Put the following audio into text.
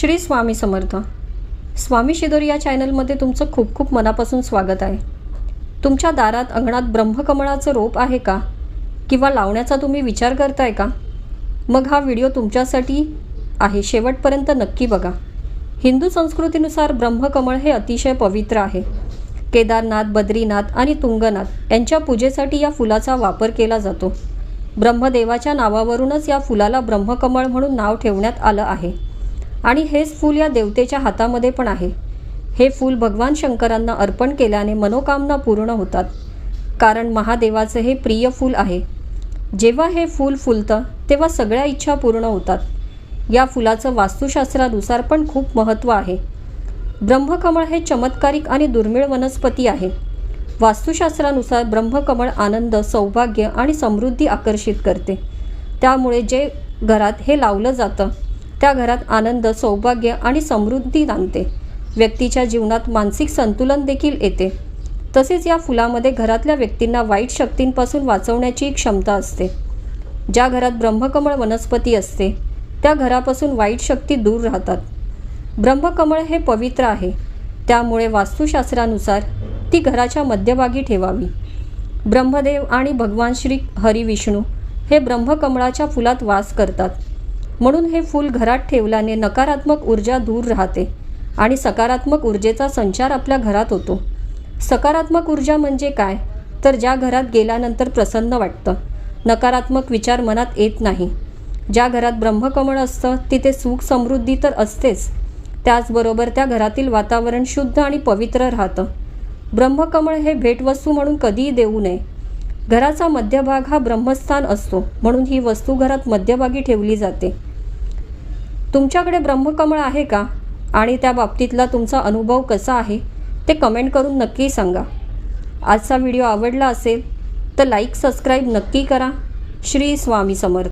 श्री स्वामी समर्थ. स्वामी शिदोरी या चॅनलमध्ये तुमचं खूप खूप मनापासून स्वागत आहे. तुमच्या दारात अंगणात ब्रह्मकमळाचं रोप आहे का, किंवा लावण्याचा तुम्ही विचार करताय का? मग हा व्हिडिओ तुमच्यासाठी आहे. शेवटपर्यंत नक्की बघा. हिंदू संस्कृतीनुसार ब्रह्मकमळ हे अतिशय पवित्र आहे. केदारनाथ, बद्रीनाथ आणि तुंगनाथ यांच्या पूजेसाठी या फुलाचा वापर केला जातो. ब्रह्मदेवाच्या नावावरूनच या फुलाला ब्रह्मकमळ म्हणून नाव ठेवण्यात आलं आहे. आणि हेच फूल या देवतेच्या हातामध्ये पण आहे. हे फूल भगवान शंकरांना अर्पण केल्याने मनोकामना पूर्ण होतात, कारण महादेवाचं हे प्रिय फूल आहे. जेव्हा हे फूल फुलतं तेव्हा सगळ्या इच्छा पूर्ण होतात. या फुलाचं वास्तुशास्त्रानुसार पण खूप महत्त्व आहे. ब्रह्मकमळ हे चमत्कारिक आणि दुर्मिळ वनस्पती आहे. वास्तुशास्त्रानुसार ब्रह्मकमळ आनंद, सौभाग्य आणि समृद्धी आकर्षित करते. त्यामुळे जे घरात हे लावलं जातं त्या घरात आनंद, सौभाग्य आणि समृद्धी नांदते. व्यक्तीच्या जीवनात मानसिक संतुलन देखील येते. तसेच या फुलामध्ये घरातल्या व्यक्तींना वाईट शक्तींपासून वाचवण्याची क्षमता असते. ज्या घरात ब्रह्मकमळ वनस्पती असते त्या घरापासून वाईट शक्ती दूर राहतात. ब्रह्मकमळ हे पवित्र आहे, त्यामुळे वास्तुशास्त्रानुसार ती घराच्या मध्यभागी ठेवावी. ब्रह्मदेव आणि भगवान श्री हरी विष्णू हे ब्रह्मकमळाच्या फुलात वास करतात. म्हणून हे फूल घरात ठेवल्याने नकारात्मक ऊर्जा दूर राहते आणि सकारात्मक ऊर्जेचा संचार आपल्या घरात होतो. सकारात्मक ऊर्जा म्हणजे काय, तर ज्या घरात गेल्यानंतर प्रसन्न वाटतं, नकारात्मक विचार मनात येत नाही. ज्या घरात ब्रह्मकमळ असतं तिथे सुख समृद्धी तर असतेच, त्याचबरोबर त्या घरातील वातावरण शुद्ध आणि पवित्र राहतं. ब्रह्मकमळ हे भेटवस्तू म्हणून कधीही देऊ नये. घराचा मध्यभाग हा ब्रह्मस्थान असतो, म्हणून ही वस्तू घरात मध्यभागी ठेवली जाते. तुमच्याकडे ब्रह्मकमळ आहे का, आणि त्या बाबतीतला तुमचा अनुभव कसा आहे ते कमेंट करून नक्की सांगा. आजचा व्हिडिओ आवडला असेल तर लाईक, सबस्क्राईब नक्की करा. श्री स्वामी समर्थ.